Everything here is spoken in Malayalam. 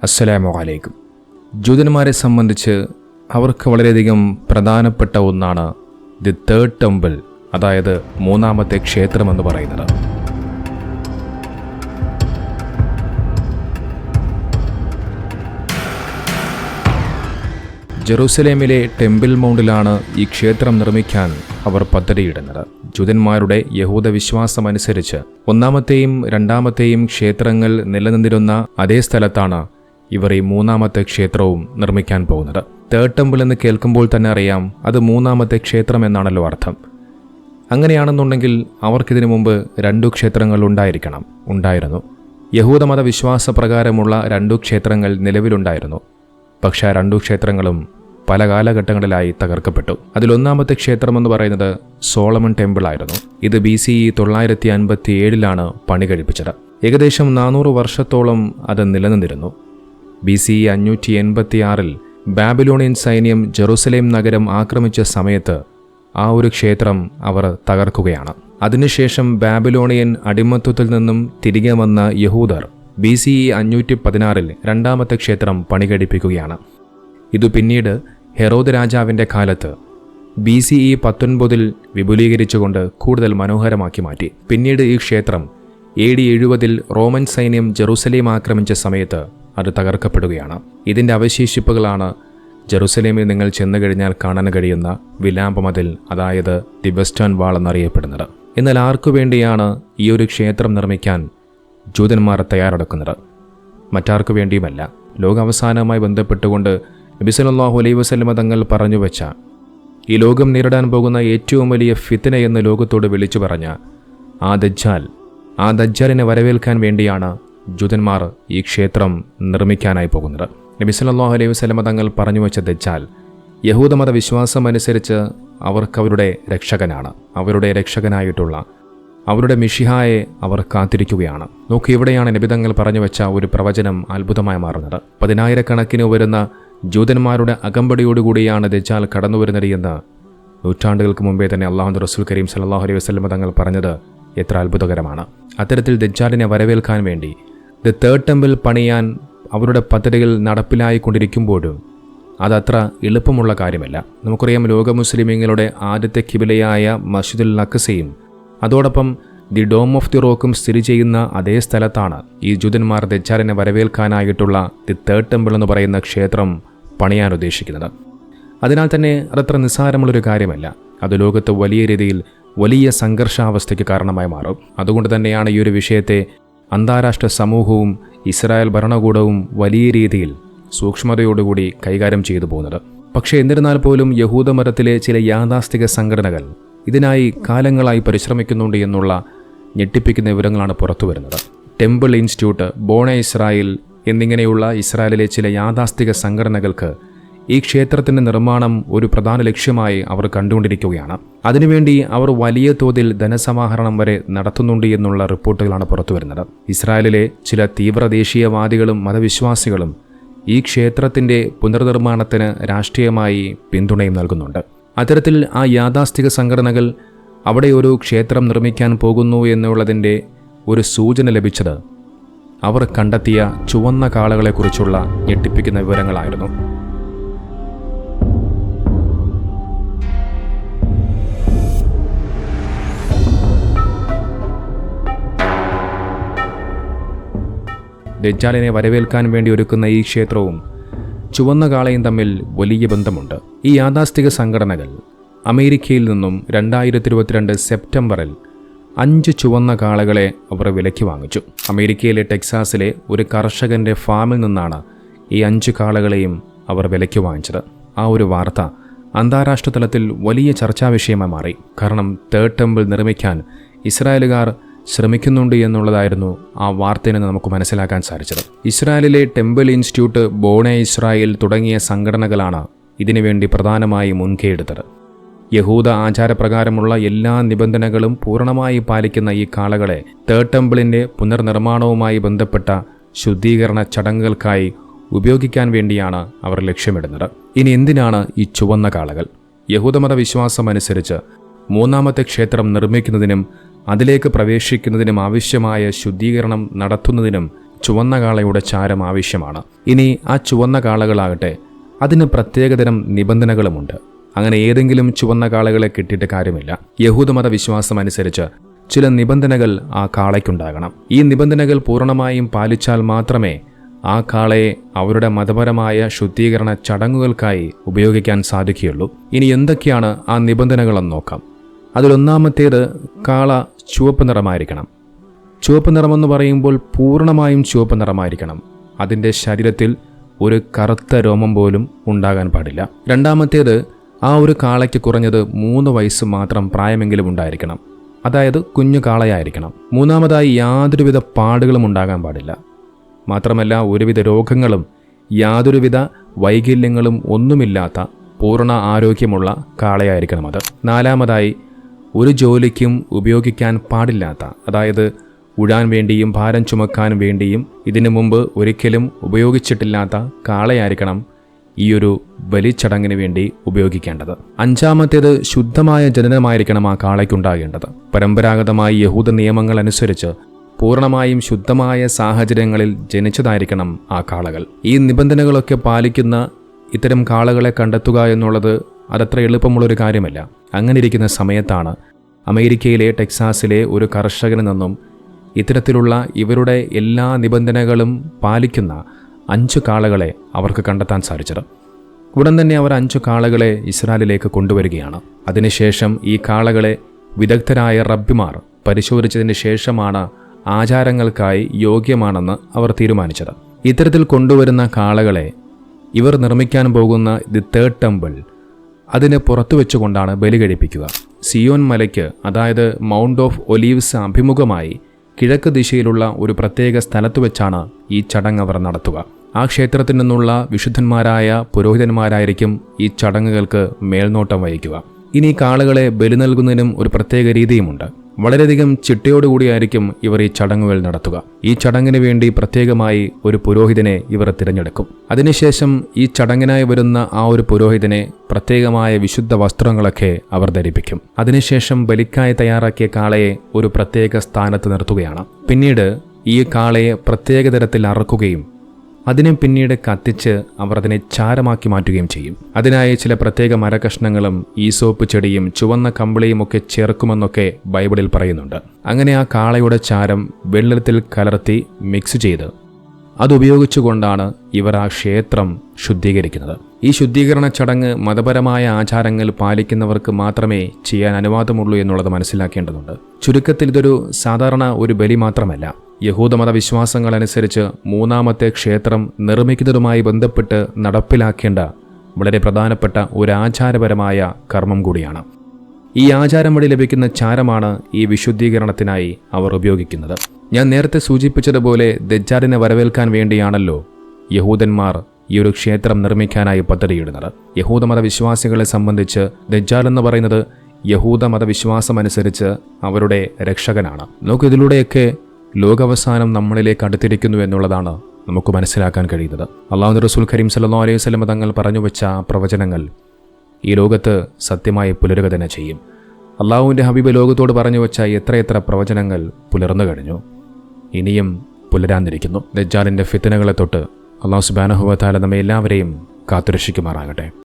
അസ്സലാമു അലൈക്കും. ജൂതന്മാരെ സംബന്ധിച്ച് അവർക്ക് വളരെയധികം പ്രധാനപ്പെട്ട ഒന്നാണ് ദി തേർഡ് ടെമ്പിൾ, അതായത് മൂന്നാമത്തെ ക്ഷേത്രമെന്ന് പറയുന്നത്. ജെറൂസലേമിലെ ടെമ്പിൾ മൗണ്ടിലാണ് ഈ ക്ഷേത്രം നിർമ്മിക്കാൻ അവർ പദ്ധതിയിടുന്നത്. ജൂതന്മാരുടെ യഹൂദ വിശ്വാസമനുസരിച്ച് ഒന്നാമത്തെയും രണ്ടാമത്തെയും ക്ഷേത്രങ്ങൾ നിലനിന്നിരുന്ന അതേ സ്ഥലത്താണ് ഇവർ ഈ മൂന്നാമത്തെ ക്ഷേത്രവും നിർമ്മിക്കാൻ പോകുന്നത്. തേർഡ് ടെമ്പിൾ എന്ന് കേൾക്കുമ്പോൾ തന്നെ അറിയാം അത് മൂന്നാമത്തെ ക്ഷേത്രം എന്നാണല്ലോ അർത്ഥം. അങ്ങനെയാണെന്നുണ്ടെങ്കിൽ അവർക്കിതിനു മുമ്പ് 2 ക്ഷേത്രങ്ങൾ ഉണ്ടായിരുന്നു. യഹൂദമത വിശ്വാസപ്രകാരമുള്ള 2 ക്ഷേത്രങ്ങൾ നിലവിലുണ്ടായിരുന്നു. പക്ഷേ 2 ക്ഷേത്രങ്ങളും പല കാലഘട്ടങ്ങളിലായി തകർക്കപ്പെട്ടു. അതിലൊന്നാമത്തെ ക്ഷേത്രമെന്ന് പറയുന്നത് സോളമൻ ടെമ്പിൾ ആയിരുന്നു. ഇത് BCE 957 പണി കഴിപ്പിച്ചത്. ഏകദേശം 400 വർഷത്തോളം അത് നിലനിന്നിരുന്നു. BCE 586 ബാബിലോണിയൻ സൈന്യം ജെറൂസലേം നഗരം ആക്രമിച്ച സമയത്ത് ആ ഒരു ക്ഷേത്രം അവർ തകർക്കുകയാണ്. അതിനുശേഷം ബാബിലോണിയൻ അടിമത്വത്തിൽ നിന്നും തിരികെ വന്ന യഹൂദർ BCE 516 രണ്ടാമത്തെ ക്ഷേത്രം പണികഴിപ്പിക്കുകയാണ്. ഇതു പിന്നീട് ഹെറോദ് രാജാവിൻ്റെ കാലത്ത് BCE 19 വിപുലീകരിച്ചുകൊണ്ട് കൂടുതൽ മനോഹരമാക്കി മാറ്റി. പിന്നീട് ഈ ക്ഷേത്രം AD 70 റോമൻ സൈന്യം ജെറൂസലേം ആക്രമിച്ച സമയത്ത് അത് തകർക്കപ്പെടുകയാണ്. ഇതിൻ്റെ അവശേഷിപ്പുകളാണ് ജെറൂസലേമിൽ നിങ്ങൾ ചെന്നു കഴിഞ്ഞാൽ കാണാൻ കഴിയുന്ന വിലാപമതിൽ, അതായത് ദി വെസ്റ്റേൺ വാൾ എന്നറിയപ്പെടുന്നത്. എന്നാൽ ആർക്കു വേണ്ടിയാണ് ഈ ഒരു ക്ഷേത്രം നിർമ്മിക്കാൻ ജൂതന്മാർ തയ്യാറെടുക്കുന്നത്? മറ്റാർക്കു വേണ്ടിയുമല്ല. ലോകാവസാനവുമായി ബന്ധപ്പെട്ടുകൊണ്ട് നബി സല്ലല്ലാഹു അലൈഹി വസല്ലമ തങ്ങൾ പറഞ്ഞു വെച്ച ഈ ലോകം നേരിടാൻ പോകുന്ന ഏറ്റവും വലിയ ഫിത്ന എന്ന് ലോകത്തോട് വിളിച്ചു പറഞ്ഞ ആ ദജ്ജാലിനെ വരവേൽക്കാൻ വേണ്ടിയാണ് ജൂതന്മാർ ഈ ക്ഷേത്രം നിർമ്മിക്കാനായി പോകുന്നത്. നബി സല്ലല്ലാഹു അലൈഹി വസല്ലമ തങ്ങൾ പറഞ്ഞു വെച്ച ദജ്ജാൽ യഹൂദമത വിശ്വാസമനുസരിച്ച് അവർക്ക് അവരുടെ രക്ഷകനാണ്. അവരുടെ രക്ഷകനായിട്ടുള്ള അവരുടെ മിശിഹായെ അവർ കാത്തിരിക്കുകയാണ്. നോക്കൂ, ഇവിടെയാണ് നബി തങ്ങൾ പറഞ്ഞു വെച്ച ഒരു പ്രവചനം അത്ഭുതമായി മാറുന്നത്. 10,000 വരുന്ന ജൂതന്മാരുടെ അകമ്പടിയോടുകൂടിയാണ് ദജ്ജാൽ കടന്നു വരുന്നത് എന്ന് നൂറ്റാണ്ടുകൾക്ക് മുമ്പേ തന്നെ അല്ലാഹുവിൻ്റെ റസൂൽ കരീം സല്ലല്ലാഹു അലൈഹി വസല്ലമ തങ്ങൾ പറഞ്ഞത് എത്ര അത്ഭുതകരമാണ്. അത്തരത്തിൽ ദജ്ജാലിനെ വരവേൽക്കാൻ വേണ്ടി ദി തേർഡ് ടെമ്പിൾ പണിയാൻ അവരുടെ പദ്ധതികൾ നടപ്പിലായിക്കൊണ്ടിരിക്കുമ്പോഴും അതത്ര എളുപ്പമുള്ള കാര്യമല്ല. നമുക്കറിയാം, ലോക മുസ്ലിമീങ്ങളുടെ ആദ്യത്തെ ഖിബിലയായ മസ്ജിദുൽ അഖ്സയും അതോടൊപ്പം ദി ഡോം ഓഫ് ദി റോക്കും സ്ഥിതി ചെയ്യുന്ന അതേ സ്ഥലത്താണ് ഈ ജൂതന്മാർ ദജ്ജാലിനെ വരവേൽക്കാനായിട്ടുള്ള ദി തേർഡ് ടെമ്പിൾ എന്ന് പറയുന്ന ക്ഷേത്രം പണിയാൻ ഉദ്ദേശിക്കുന്നത്. അതിനാൽ തന്നെ അതത്ര നിസ്സാരമുള്ളൊരു കാര്യമല്ല. അത് ലോകത്ത് വലിയ രീതിയിൽ വലിയ സംഘർഷാവസ്ഥയ്ക്ക് കാരണമായി മാറും. അതുകൊണ്ട് തന്നെയാണ് ഈ ഒരു വിഷയത്തെ അന്താരാഷ്ട്ര സമൂഹവും ഇസ്രായേൽ ഭരണകൂടവും വലിയ രീതിയിൽ സൂക്ഷ്മതയോടുകൂടി കൈകാര്യം ചെയ്തു പോകുന്നത്. പക്ഷേ എന്നിരുന്നാൽ പോലും യഹൂദമതത്തിലെ ചില യാഥാസ്ഥിക സംഘടനകൾ ഇതിനായി കാലങ്ങളായി പരിശ്രമിക്കുന്നുണ്ട് എന്നുള്ള ഞെട്ടിപ്പിക്കുന്ന വിവരങ്ങളാണ് പുറത്തു വരുന്നത്. ടെമ്പിൾ ഇൻസ്റ്റിറ്റ്യൂട്ട്, ബോണെ ഇസ്രായേൽ എന്നിങ്ങനെയുള്ള ഇസ്രായേലിലെ ചില യാഥാസ്ഥിക സംഘടനകൾക്ക് ഈ ക്ഷേത്രത്തിൻ്റെ നിർമ്മാണം ഒരു പ്രധാന ലക്ഷ്യമായി അവർ കണ്ടുകൊണ്ടിരിക്കുകയാണ്. അതിനുവേണ്ടി അവർ വലിയ തോതിൽ ധനസമാഹരണം വരെ നടത്തുന്നുണ്ട് എന്നുള്ള റിപ്പോർട്ടുകളാണ് പുറത്തു വരുന്നത്. ഇസ്രായേലിലെ ചില തീവ്ര ദേശീയവാദികളും മതവിശ്വാസികളും ഈ ക്ഷേത്രത്തിൻ്റെ പുനർനിർമ്മാണത്തിന് രാഷ്ട്രീയമായി പിന്തുണയും നൽകുന്നുണ്ട്. അത്തരത്തിൽ ആ യാഥാസ്ഥിക സംഘടനകൾ അവിടെ ഒരു ക്ഷേത്രം നിർമ്മിക്കാൻ പോകുന്നു എന്നുള്ളതിൻ്റെ ഒരു സൂചന ലഭിച്ചത് അവർ കണ്ടെത്തിയ ചുവന്ന കാളകളെക്കുറിച്ചുള്ള ഞെട്ടിപ്പിക്കുന്ന വിവരങ്ങളായിരുന്നു. ദജ്ജാലിനെ വരവേൽക്കാൻ വേണ്ടി ഒരുക്കുന്ന ഈ ക്ഷേത്രവും ചുവന്ന കാളയും തമ്മിൽ വലിയ ബന്ധമുണ്ട്. ഈ യാഥാസ്ഥിക സംഘടനകൾ അമേരിക്കയിൽ നിന്നും 2022 സെപ്റ്റംബറിൽ 5 ചുവന്ന കാളകളെ അവർ വിലയ്ക്ക് വാങ്ങിച്ചു. അമേരിക്കയിലെ ടെക്സാസിലെ ഒരു കർഷകൻ്റെ ഫാമിൽ നിന്നാണ് ഈ 5 കാളകളെയും അവർ വിലയ്ക്ക് വാങ്ങിച്ചത്. ആ ഒരു വാർത്ത അന്താരാഷ്ട്ര തലത്തിൽ വലിയ ചർച്ചാ വിഷയമായി മാറി. കാരണം തേർഡ് ടെമ്പിൾ നിർമ്മിക്കാൻ ഇസ്രായേലുകാർ ശ്രമിക്കുന്നുണ്ട് എന്നുള്ളതായിരുന്നു ആ വാർത്തയിൽ നിന്ന് നമുക്ക് മനസ്സിലാക്കാൻ സാധിച്ചത്. ഇസ്രായേലിലെ ടെമ്പിൾ ഇൻസ്റ്റിറ്റ്യൂട്ട്, ബോണെ ഇസ്രായേൽ തുടങ്ങിയ സംഘടനകളാണ് ഇതിനുവേണ്ടി പ്രധാനമായി മുൻകൈയെടുത്തത്. യഹൂദ ആചാരപ്രകാരമുള്ള എല്ലാ നിബന്ധനകളും പൂർണ്ണമായി പാലിക്കുന്ന ഈ കാളകളെ തേർഡ് ടെമ്പിളിൻ്റെ പുനർനിർമ്മാണവുമായി ബന്ധപ്പെട്ട ശുദ്ധീകരണ ചടങ്ങുകൾക്കായി ഉപയോഗിക്കാൻ വേണ്ടിയാണ് അവർ ലക്ഷ്യമിടുന്നത്. ഇനി എന്തിനാണ് ഈ ചുവന്ന കാളകൾ? യഹൂദമത വിശ്വാസമനുസരിച്ച് മൂന്നാമത്തെ ക്ഷേത്രം നിർമ്മിക്കുന്നതിനും അതിലേക്ക് പ്രവേശിക്കുന്നതിനും ആവശ്യമായ ശുദ്ധീകരണം നടത്തുന്നതിനും ചുവന്ന കാളയുടെ ചാരം ആവശ്യമാണ്. ഇനി ആ ചുവന്ന കാളകളാകട്ടെ അതിന് പ്രത്യേകതരം നിബന്ധനകളുമുണ്ട്. അങ്ങനെ ഏതെങ്കിലും ചുവന്ന കാളകളെ കിട്ടിയിട്ട് കാര്യമില്ല. യഹൂദമത വിശ്വാസം അനുസരിച്ച് ചില നിബന്ധനകൾ ആ കാളയ്ക്കുണ്ടാകണം. ഈ നിബന്ധനകൾ പൂർണ്ണമായും പാലിച്ചാൽ മാത്രമേ ആ കാളയെ അവരുടെ മതപരമായ ശുദ്ധീകരണ ചടങ്ങുകൾക്കായി ഉപയോഗിക്കാൻ സാധിക്കുകയുള്ളൂ. ഇനി എന്തൊക്കെയാണ് ആ നിബന്ധനകളെന്ന് നോക്കാം. അതിലൊന്നാമത്തേത്, കാള ചുവപ്പ് നിറമായിരിക്കണം. ചുവപ്പ് നിറമെന്ന് പറയുമ്പോൾ പൂർണ്ണമായും ചുവപ്പ് നിറമായിരിക്കണം. അതിൻ്റെ ശരീരത്തിൽ ഒരു കറുത്ത രോമം പോലും ഉണ്ടാകാൻ പാടില്ല. രണ്ടാമത്തേത്, ആ ഒരു കാളയ്ക്ക് കുറഞ്ഞത് 3 വയസ്സ് മാത്രം പ്രായമെങ്കിലും ഉണ്ടായിരിക്കണം. അതായത് കുഞ്ഞു കാളയായിരിക്കണം. മൂന്നാമതായി, യാതൊരുവിധ പാടുകളും ഉണ്ടാകാൻ പാടില്ല. മാത്രമല്ല ഒരുവിധ രോഗങ്ങളും യാതൊരുവിധ വൈകല്യങ്ങളും ഒന്നുമില്ലാത്ത പൂർണ്ണ ആരോഗ്യമുള്ള കാളയായിരിക്കണം അത്. നാലാമതായി, ഒരു ജോലിക്കും ഉപയോഗിക്കാൻ പാടില്ലാത്ത, അതായത് ഉഴാൻ വേണ്ടിയും ഭാരം ചുമക്കാൻ വേണ്ടിയും ഇതിനു മുമ്പ് ഒരിക്കലും ഉപയോഗിച്ചിട്ടില്ലാത്ത കാളയായിരിക്കണം ഈ ഒരു ബലിച്ചടങ്ങിന് വേണ്ടി ഉപയോഗിക്കേണ്ടത്. അഞ്ചാമത്തേത്, ശുദ്ധമായ ജനനമായിരിക്കണം ആ കാളയ്ക്കുണ്ടാകേണ്ടത്. പരമ്പരാഗതമായി യഹൂദ നിയമങ്ങൾ അനുസരിച്ച് പൂർണ്ണമായും ശുദ്ധമായ സാഹചര്യങ്ങളിൽ ജനിച്ചതായിരിക്കണം ആ കാളകൾ. ഈ നിബന്ധനകളൊക്കെ പാലിക്കുന്ന ഇത്തരം കാളകളെ കണ്ടെത്തുക എന്നുള്ളത് അതത്ര എളുപ്പമുള്ളൊരു കാര്യമല്ല. അങ്ങനെ ഇരിക്കുന്ന സമയത്താണ് അമേരിക്കയിലെ ടെക്സാസിലെ ഒരു കർഷകനിൽ നിന്നും ഇത്തരത്തിലുള്ള ഇവരുടെ എല്ലാ നിബന്ധനകളും പാലിക്കുന്ന 5 കാളകളെ അവർക്ക് കണ്ടെത്താൻ സാധിച്ചത്. ഉടൻ തന്നെ അവർ 5 കാളകളെ ഇസ്രായേലിലേക്ക് കൊണ്ടുവരികയാണ്. അതിനുശേഷം ഈ കാളകളെ വിദഗ്ധരായ റബ്ബിമാർ പരിശോധിച്ചതിന് ശേഷമാണ് ആചാരങ്ങൾക്കായി യോഗ്യമാണെന്ന് അവർ തീരുമാനിച്ചത്. ഇത്തരത്തിൽ കൊണ്ടുവരുന്ന കാളകളെ ഇവർ നിർമ്മിക്കാൻ പോകുന്ന ദി തേർഡ് ടെമ്പിൾ അതിന് പുറത്തു വെച്ചുകൊണ്ടാണ് ബലി കഴിപ്പിക്കുക. സിയോൻ മലയ്ക്ക്, അതായത് മൗണ്ട് ഓഫ് ഒലീവ്സ് അഭിമുഖമായി കിഴക്ക് ദിശയിലുള്ള ഒരു പ്രത്യേക സ്ഥലത്ത് വെച്ചാണ് ഈ ചടങ്ങ് അവർ നടത്തുക. ആ ക്ഷേത്രത്തിൽ നിന്നുള്ള വിശുദ്ധന്മാരായ പുരോഹിതന്മാരായിരിക്കും ഈ ചടങ്ങുകൾക്ക് മേൽനോട്ടം വഹിക്കുക. ഇനി കാളകളെ ബലി നൽകുന്നതിനും ഒരു പ്രത്യേക രീതിയുമുണ്ട്. വളരെയധികം ചിട്ടയോടുകൂടിയായിരിക്കും ഇവർ ഈ ചടങ്ങുകൾ നടത്തുക. ഈ ചടങ്ങിന് വേണ്ടി പ്രത്യേകമായി ഒരു പുരോഹിതനെ ഇവർ തിരഞ്ഞെടുക്കും. അതിനുശേഷം ഈ ചടങ്ങിനായി വരുന്ന ആ ഒരു പുരോഹിതനെ പ്രത്യേകമായ വിശുദ്ധ വസ്ത്രങ്ങളൊക്കെ അവർ ധരിപ്പിക്കും. അതിനുശേഷം ബലിക്കായി തയ്യാറാക്കിയ കാളയെ ഒരു പ്രത്യേക സ്ഥാനത്ത് നിർത്തുകയാണ്. പിന്നീട് ഈ കാളയെ പ്രത്യേക തരത്തിൽ അറക്കുകയും അതിനെ പിന്നീട് കത്തിച്ച് അവർ അതിനെ ചാരമാക്കി മാറ്റുകയും ചെയ്യും. അതിനായി ചില പ്രത്യേക മരകഷ്ണങ്ങളും ഈസോപ്പ് ചെടിയും ചുവന്ന കമ്പിളിയും ഒക്കെ ചേർക്കുമെന്നൊക്കെ ബൈബിളിൽ പറയുന്നുണ്ട്. അങ്ങനെ ആ കാളയുടെ ചാരം വെള്ളത്തിൽ കലർത്തി മിക്സ് ചെയ്ത് അതുപയോഗിച്ചുകൊണ്ടാണ് ഇവർ ആ ക്ഷേത്രം ശുദ്ധീകരിക്കുന്നത്. ഈ ശുദ്ധീകരണ ചടങ്ങ് മതപരമായ ആചാരങ്ങൾ പാലിക്കുന്നവർക്ക് മാത്രമേ ചെയ്യാൻ അനുവാദമുള്ളൂ എന്നുള്ളത് മനസ്സിലാക്കേണ്ടതുണ്ട്. ചുരുക്കത്തിൽ ഇതൊരു സാധാരണ ഒരു ബലി മാത്രമല്ല. യഹൂദമത വിശ്വാസങ്ങളനുസരിച്ച് 3ാമത്തെ ക്ഷേത്രം നിർമ്മിക്കുന്നതുമായി ബന്ധപ്പെട്ട് നടപ്പിലാക്കേണ്ട വളരെ പ്രധാനപ്പെട്ട ഒരു ആചാരപരമായ കർമ്മം കൂടിയാണ്. ഈ ആചാരം വഴി ലഭിക്കുന്ന ചാരമാണ് ഈ വിശുദ്ധീകരണത്തിനായി അവർ ഉപയോഗിക്കുന്നത്. ഞാൻ നേരത്തെ സൂചിപ്പിച്ചതുപോലെ ദജ്ജാലിനെ വരവേൽക്കാൻ വേണ്ടിയാണല്ലോ യഹൂദന്മാർ ഈ ഒരു ക്ഷേത്രം നിർമ്മിക്കാനായി പദ്ധതിയിടുന്നത്. യഹൂദമത വിശ്വാസികളെ സംബന്ധിച്ച് ദജ്ജാൽ എന്ന് പറയുന്നത് യഹൂദമത വിശ്വാസമനുസരിച്ച് അവരുടെ രക്ഷകനാണ്. നമുക്ക് ഇതിലൂടെയൊക്കെ ലോകാവസാനം നമ്മളിലേക്ക് അടുത്തിരിക്കുന്നു എന്നുള്ളതാണ് നമുക്ക് മനസ്സിലാക്കാൻ കഴിയുന്നത്. അല്ലാഹുവിന്റെ റസൂൽ കരീം സല്ലല്ലാഹു അലൈഹി വസല്ലം തങ്ങൾ പറഞ്ഞു വെച്ച പ്രവചനങ്ങൾ ഈ ലോകത്ത് സത്യമായി പുലരുക തന്നെ ചെയ്യും. അല്ലാഹുവിൻ്റെ ഹബീബ് ലോകത്തോട് പറഞ്ഞു വെച്ച എത്രയെത്ര പ്രവചനങ്ങൾ പുലർന്നു കഴിഞ്ഞു, ഇനിയും പുലരാനിരിക്കുന്നു. ദജ്ജാലിൻ്റെ ഫിത്നകളെ തൊട്ട് അല്ലാഹു സുബ്ഹാനഹു വ തആല നമ്മെ എല്ലാവരെയും കാത്തുരക്ഷിക്കുമാറാകട്ടെ.